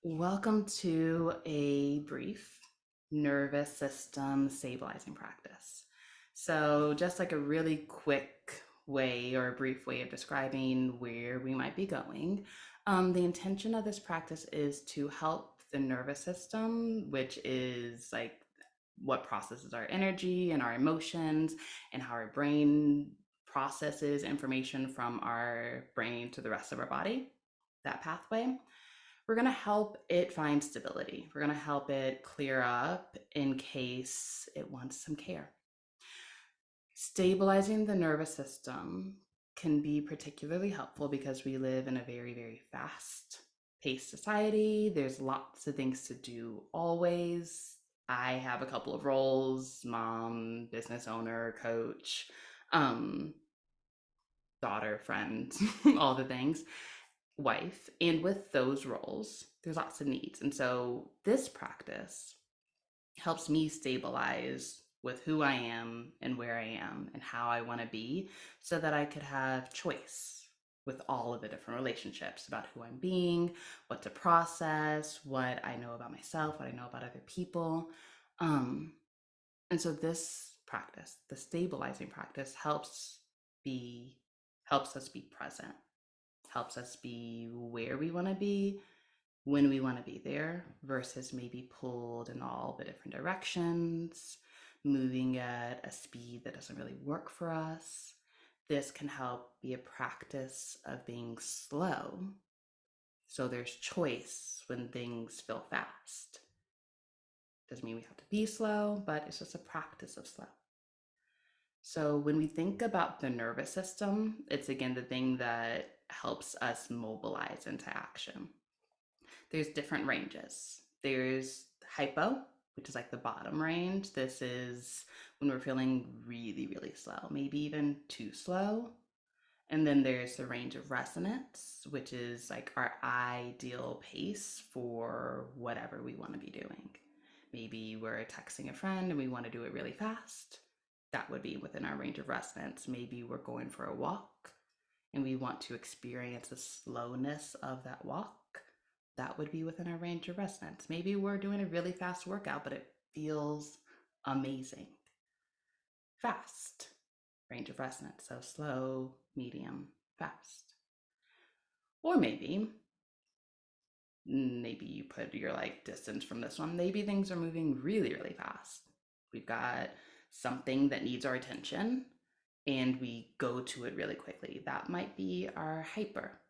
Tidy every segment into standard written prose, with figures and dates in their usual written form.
Welcome to a brief nervous system stabilizing practice. So, just like a really quick way or a brief way of describing where we might be going, the intention of this practice is to help the nervous system, which is like what processes our energy and our emotions, and how our brain processes information from our brain to the rest of our body, that pathway. We're going to help it find stability. We're going to help it clear up in case it wants some care. Stabilizing the nervous system can be particularly helpful because we live in a very, very fast paced society. There's lots of things to do always. I have a couple of roles: mom, business owner, coach, um, daughter, friend, all the things, wife. And with those roles, there's lots of needs. And so this practice helps me stabilize with who I am and where I am and how I want to be so that I could have choice with all of the different relationships about who I'm being, what to process, what I know about myself, what I know about other people. Um, and so this practice, the stabilizing practice, helps us be present, helps us be where we want to be when we want to be there versus maybe pulled in all the different directions, moving at a speed that doesn't really work for us. This can help be a practice of being slow. So there's choice when things feel fast. Doesn't mean we have to be slow, but it's just a practice of slow. So when we think about the nervous system, it's again the thing that helps us mobilize into action. There's different ranges. There's hypo, which is like the bottom range. This is when we're feeling really, really slow, maybe even too slow. And then there's the range of resonance, which is like our ideal pace for whatever we want to be doing. Maybe we're texting a friend and we want to do it really fast. That would be within our range of resonance. Maybe we're going for a walk and we want to experience the slowness of that walk. That would be within our range of resonance. Maybe we're doing a really fast workout, but it feels amazing. Fast, range of resonance. So slow, medium, fast. Or maybe you put your like distance from this one. Maybe things are moving really, really fast. We've got something that needs our attention and we go to it really quickly. That might be our hyper.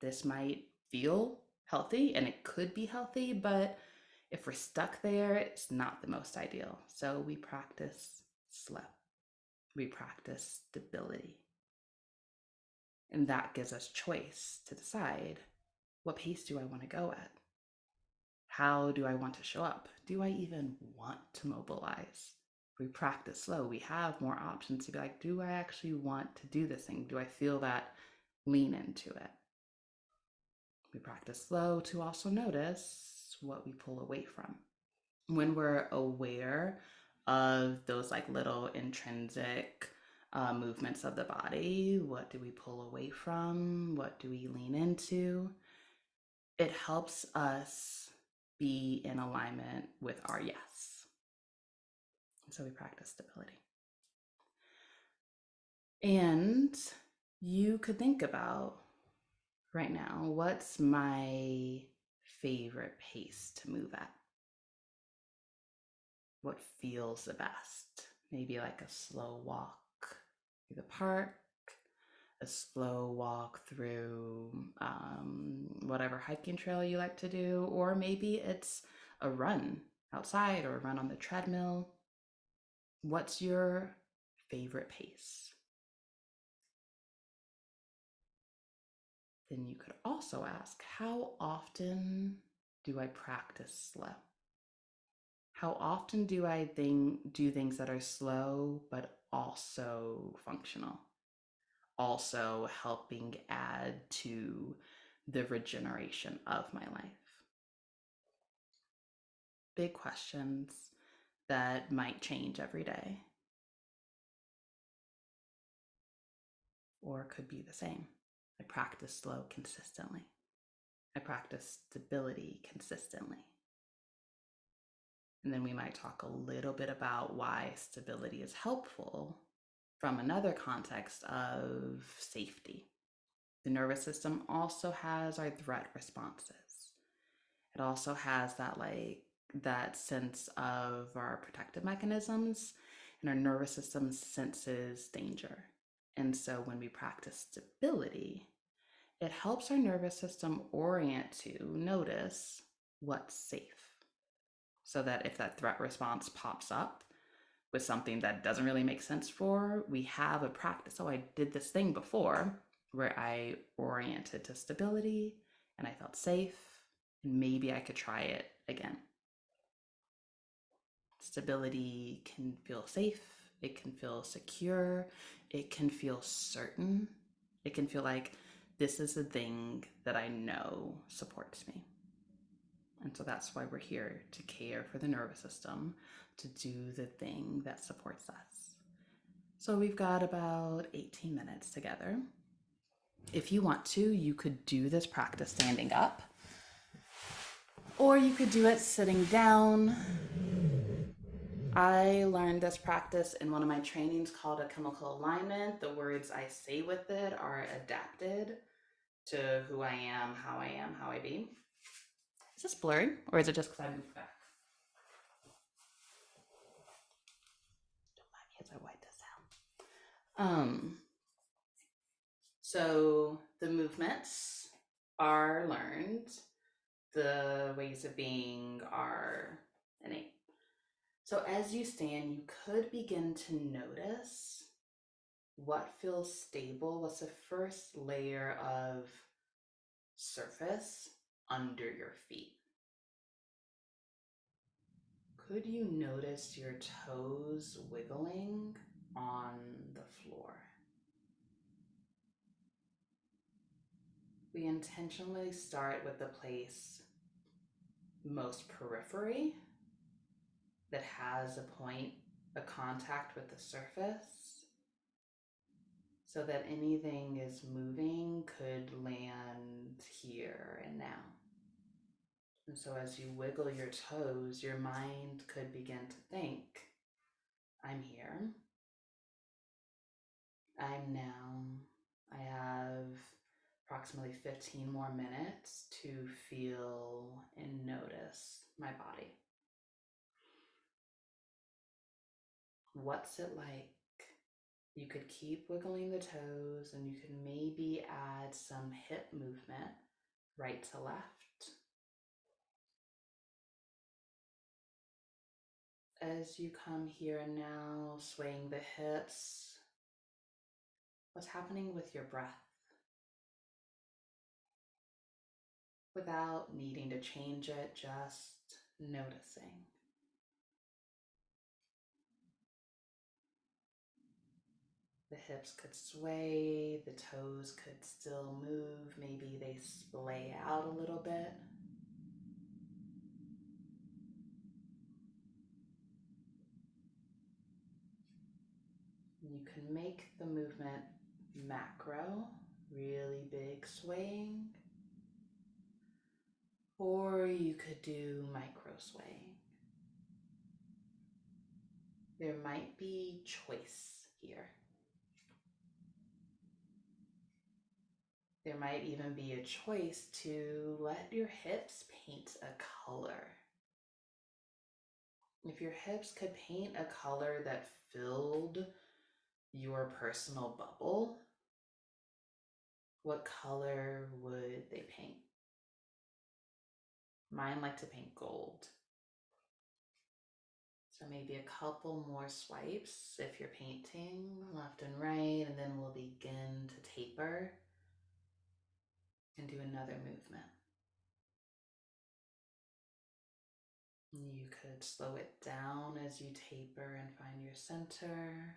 This might feel healthy and it could be healthy, but if we're stuck there, it's not the most ideal. So we practice slow. We practice stability. And that gives us choice to decide, what pace do I want to go at? How do I want to show up? Do I even want to mobilize? If we practice slow, we have more options to be like, do I actually want to do this thing? Do I feel that lean into it? We practice slow to also notice what we pull away from. When we're aware of those like little intrinsic movements of the body, what do we pull away from? What do we lean into? It helps us be in alignment with our yes. And so we practice stability. And you could think about right now, what's my favorite pace to move at? What feels the best? Maybe like a slow walk through the park, a slow walk through whatever hiking trail you like to do, or maybe it's a run outside or a run on the treadmill. What's your favorite pace? Then you could also ask, how often do I practice slow? How often do I do things that are slow but also functional? Also helping add to the regeneration of my life. Big questions that might change every day or could be the same. I practice slow consistently. I practice stability consistently. And then we might talk a little bit about why stability is helpful from another context of safety. The nervous system also has our threat responses. It also has that sense of our protective mechanisms, and our nervous system senses danger. And so when we practice stability, it helps our nervous system orient to notice what's safe. So that if that threat response pops up with something that doesn't really make sense for, we have a practice. Oh, I did this thing before where I oriented to stability and I felt safe, and maybe I could try it again. Stability can feel safe, it can feel secure, it can feel certain, it can feel like this is the thing that I know supports me. And so that's why we're here, to care for the nervous system, to do the thing that supports us. So we've got about 18 minutes together. If you want to, you could do this practice standing up, or you could do it sitting down. I learned this practice in one of my trainings called Alchemical Alignment. The words I say with it are adapted to who I am, how I be. Is this blurry, or is it just because I moved back? Don't mind me as I wipe this out. So the movements are learned. The ways of being are innate. So as you stand, you could begin to notice what feels stable. What's the first layer of surface under your feet? Could you notice your toes wiggling on the floor? We intentionally start with the place most periphery that has a point of contact with the surface, so that anything is moving could land here and now. And so as you wiggle your toes, your mind could begin to think, I'm here, I'm now, I have approximately 15 more minutes to feel and notice my body. What's it like? You could keep wiggling the toes, and you could maybe add some hip movement right to left. As you come here and now, swaying the hips, what's happening with your breath? Without needing to change it, just noticing. The hips could sway, the toes could still move, maybe they splay out a little bit. You can make the movement macro, really big swaying, or you could do micro swaying. There might be choice here. There might even be a choice to let your hips paint a color. If your hips could paint a color that filled your personal bubble, what color would they paint? Mine like to paint gold. So maybe a couple more swipes if you're painting left and right, and then we'll begin to taper and do another movement. You could slow it down as you taper and find your center.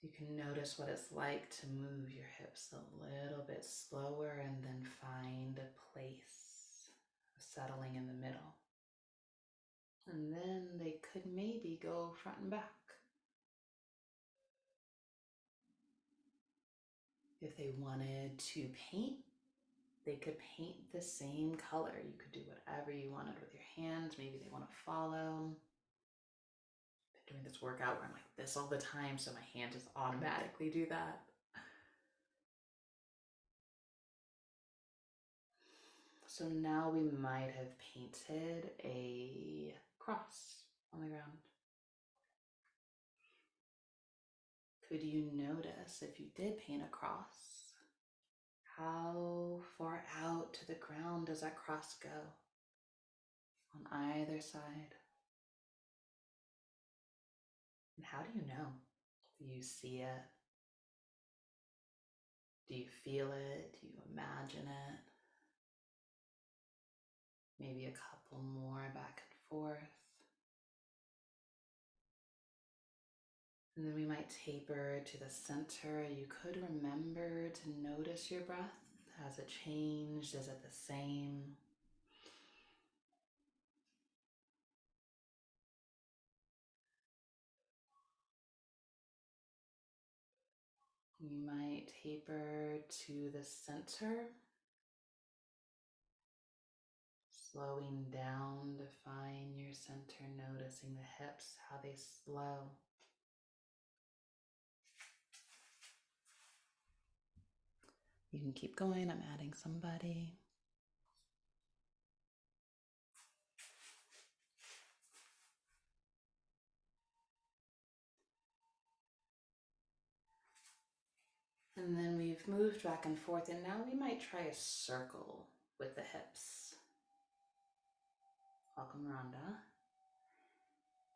You can notice what it's like to move your hips a little bit slower and then find a place settling in the middle. And then they could maybe go front and back. If they wanted to paint, they could paint the same color. You could do whatever you wanted with your hands. Maybe they want to follow. I've been doing this workout where I'm like this all the time, so my hand just automatically do that. So now we might have painted a cross on the ground. Could you notice if you did paint a cross, how far out to the ground does that cross go on either side? And how do you know? Do you see it? Do you feel it? Do you imagine it? Maybe a couple more back and forth. And then we might taper to the center. You could remember to notice your breath. Has it changed? Is it the same? You might taper to the center, slowing down to find your center, noticing the hips, how they slow. You can keep going. I'm adding somebody. And then we've moved back and forth, and now we might try a circle with the hips. Welcome, Rhonda.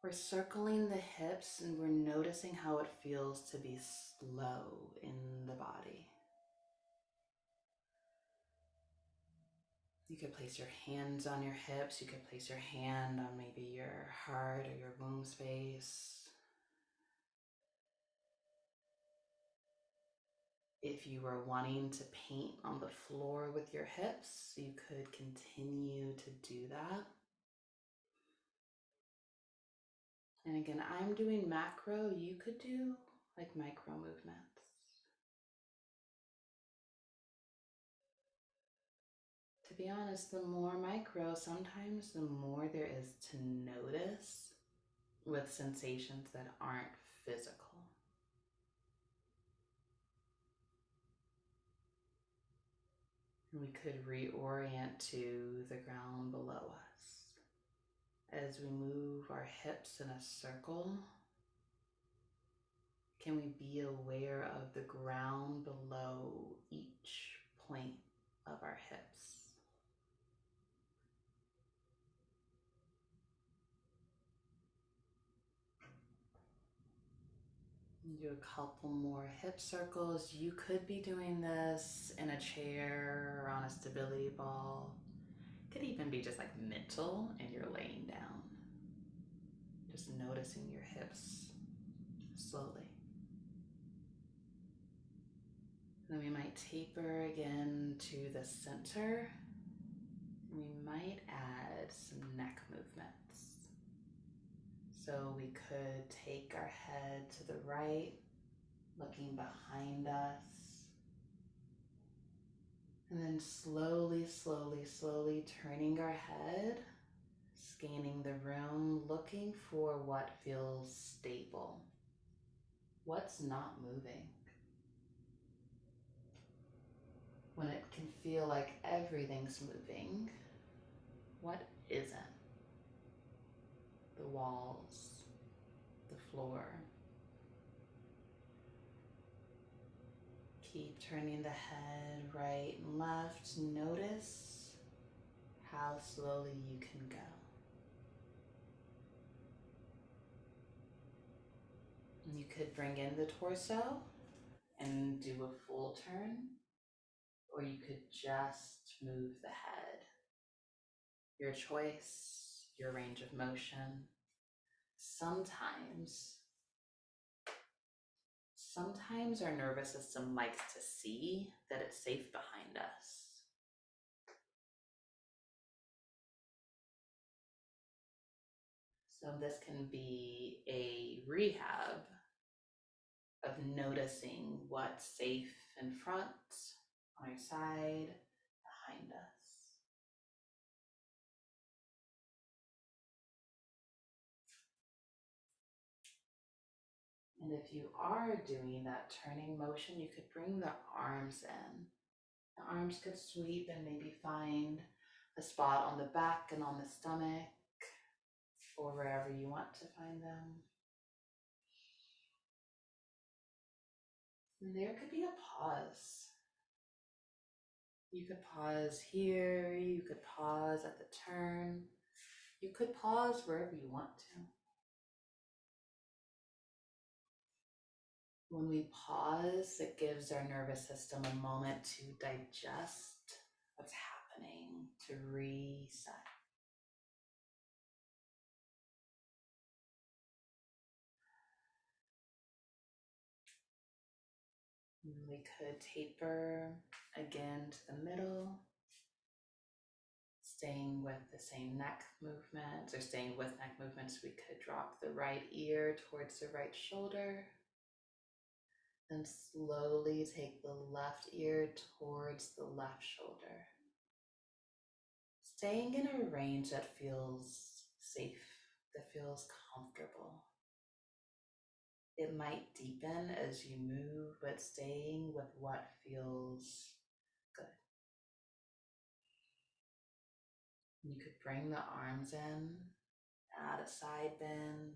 We're circling the hips and we're noticing how it feels to be slow in the body. You could place your hands on your hips. You could place your hand on maybe your heart or your womb space. If you were wanting to paint on the floor with your hips, you could continue to do that. And again, I'm doing macro. You could do like micro movements. To be honest, the more micro, sometimes the more there is to notice with sensations that aren't physical. We could reorient to the ground below us. As we move our hips in a circle, can we be aware of the ground below each point of our hips? Do a couple more hip circles. You could be doing this in a chair or on a stability ball. It could even be just like mental and you're laying down. Just noticing your hips slowly. Then we might taper again to the center. We might add some neck movements. So we could take our head to the right, looking behind us. And then slowly, slowly, slowly turning our head, scanning the room, looking for what feels stable. What's not moving? When it can feel like everything's moving, what isn't? The walls, the floor. Keep turning the head right and left. Notice how slowly you can go. And you could bring in the torso and do a full turn, or you could just move the head. Your choice, your range of motion. Sometimes our nervous system likes to see that it's safe behind us. So this can be a rehab of noticing what's safe in front, on our side, behind us. And if you are doing that turning motion, you could bring the arms in. The arms could sweep and maybe find a spot on the back and on the stomach, or wherever you want to find them. And there could be a pause. You could pause here, you could pause at the turn, you could pause wherever you want to. When we pause, it gives our nervous system a moment to digest what's happening, to reset. And we could taper again to the middle, staying with the same neck movements, or staying with neck movements. We could drop the right ear towards the right shoulder, then slowly take the left ear towards the left shoulder, staying in a range that feels safe, that feels comfortable. It might deepen as you move, but staying with what feels good. You could bring the arms in, add a side bend.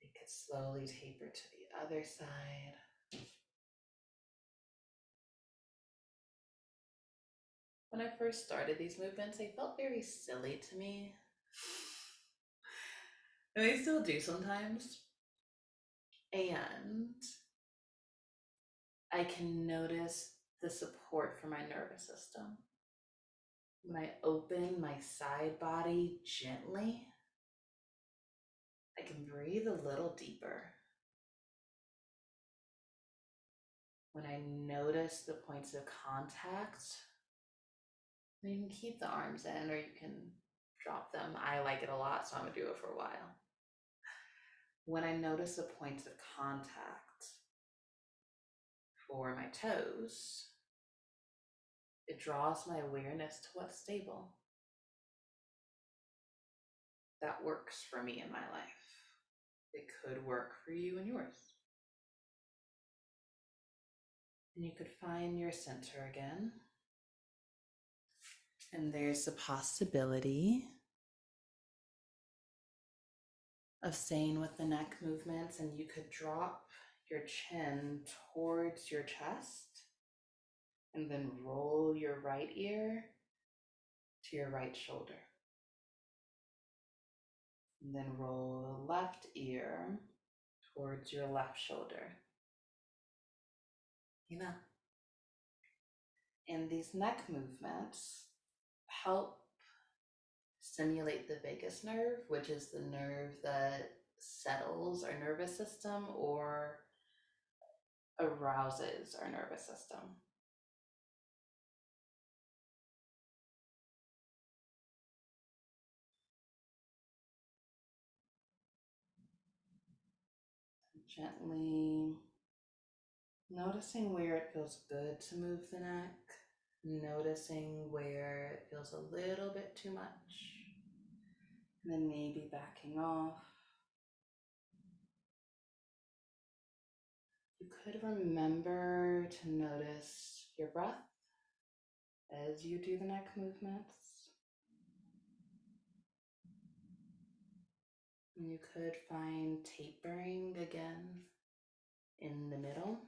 You could slowly taper to the other side. When I first started these movements, they felt very silly to me. And they still do sometimes. And I can notice the support for my nervous system. When I open my side body gently, I can breathe a little deeper. When I notice the points of contact, you can keep the arms in or you can drop them. I like it a lot, so I'm gonna do it for a while. When I notice the points of contact for my toes, it draws my awareness to what's stable. That works for me in my life. It could work for you and yours. And you could find your center again. And there's the possibility of staying with the neck movements, and you could drop your chin towards your chest and then roll your right ear to your right shoulder. And then roll the left ear towards your left shoulder. And these neck movements help stimulate the vagus nerve, which is the nerve that settles our nervous system or arouses our nervous system. Gently noticing where it feels good to move the neck, noticing where it feels a little bit too much, and then maybe backing off. You could remember to notice your breath as you do the neck movements. And you could find tapering again in the middle.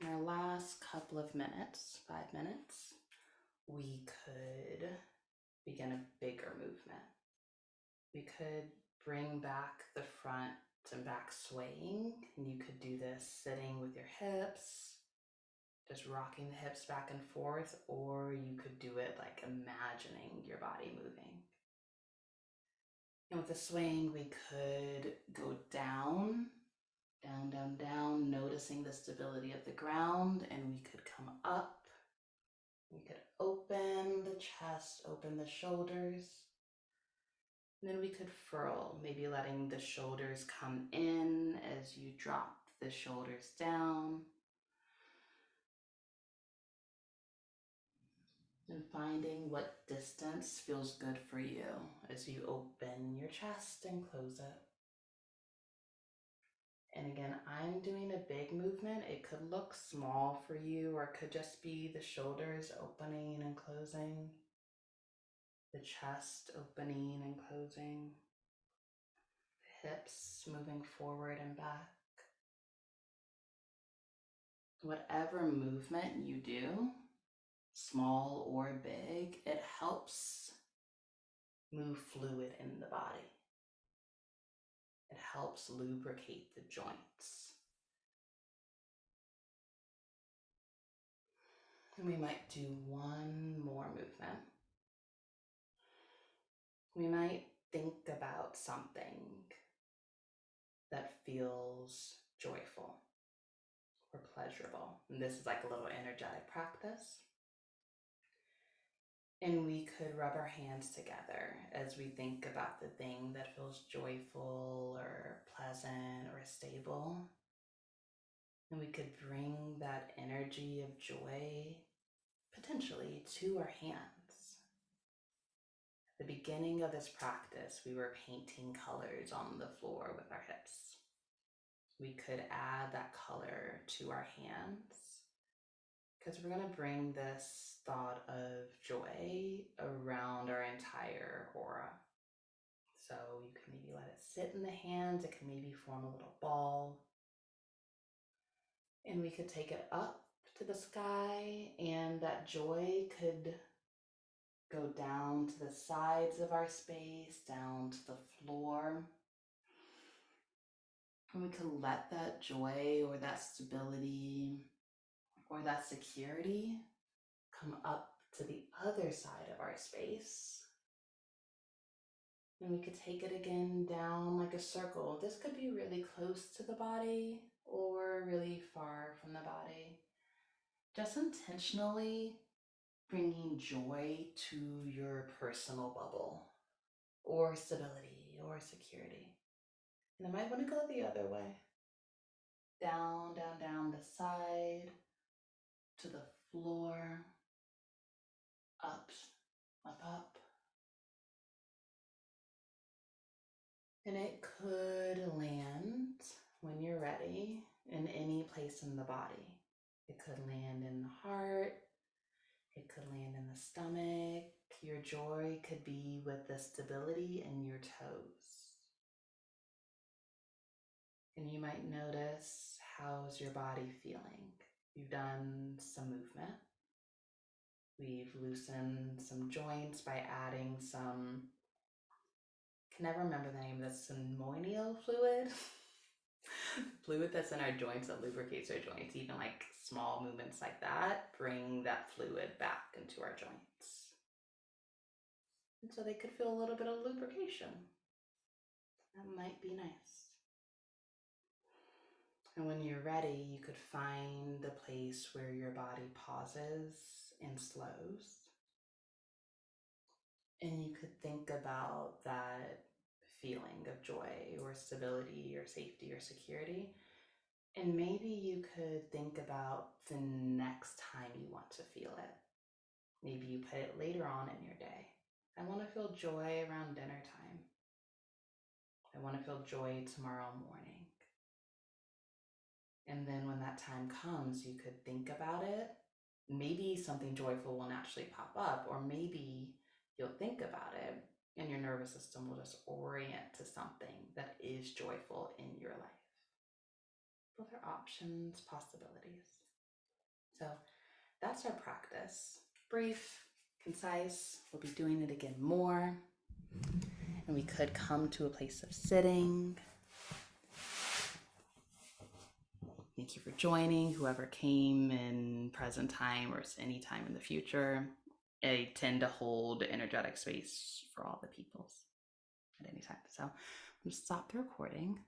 In our last couple of minutes, 5 minutes, we could begin a bigger movement. We could bring back the front and back swaying, and you could do this sitting with your hips, just rocking the hips back and forth, or you could do it like imagining your body moving. And with the swaying, we could go down, down, down, down, noticing the stability of the ground, and we could come up. We could open the chest, open the shoulders, And then we could furl, maybe letting the shoulders come in as you drop the shoulders down. And finding what distance feels good for you as you open your chest and close it. And again, I'm doing a big movement. It could look small for you, or it could just be the shoulders opening and closing, the chest opening and closing, the hips moving forward and back. Whatever movement you do, small or big, it helps move fluid in the body. It helps lubricate the joints. And we might do one more movement. We might think about something that feels joyful or pleasurable. And this is like a little energetic practice. And we could rub our hands together as we think about the thing that feels joyful or pleasant or stable. And we could bring that energy of joy potentially to our hands. At the beginning of this practice, we were painting colors on the floor with our hips. We could add that color to our hands because we're going to bring this thought of joy around our entire aura. So you can maybe let it sit in the hands. It can maybe form a little ball. And we could take it up to the sky, and that joy could go down to the sides of our space, down to the floor. And we could let that joy or that stability or that security come up to the other side of our space. And we could take it again down like a circle. This could be really close to the body or really far from the body. Just intentionally bringing joy to your personal bubble or stability or security. And I might want to go the other way. Down, down, down the side, to the floor, up, up, up. And it could land, when you're ready, in any place in the body. It could land in the heart. It could land in the stomach. Your joy could be with the stability in your toes. And you might notice, how's your body feeling? You've done some movement. We've loosened some joints by adding some, I can never remember the name of this, synovial fluid. Fluid that's in our joints that lubricates our joints. Even like small movements like that bring that fluid back into our joints. And so they could feel a little bit of lubrication. That might be nice. And when you're ready, you could find the place where your body pauses and slows. And you could think about that feeling of joy or stability or safety or security. And maybe you could think about the next time you want to feel it. Maybe you put it later on in your day. I want to feel joy around dinner time. I want to feel joy tomorrow morning. And then when that time comes, you could think about it. Maybe something joyful will naturally pop up, or maybe you'll think about it and your nervous system will just orient to something that is joyful in your life. Both are options, possibilities. So that's our practice. Brief, concise. We'll be doing it again more. And we could come to a place of sitting. Thank you for joining, whoever came in present time or any time in the future. I tend to hold energetic space for all the peoples at any time. So I'm going to stop the recording.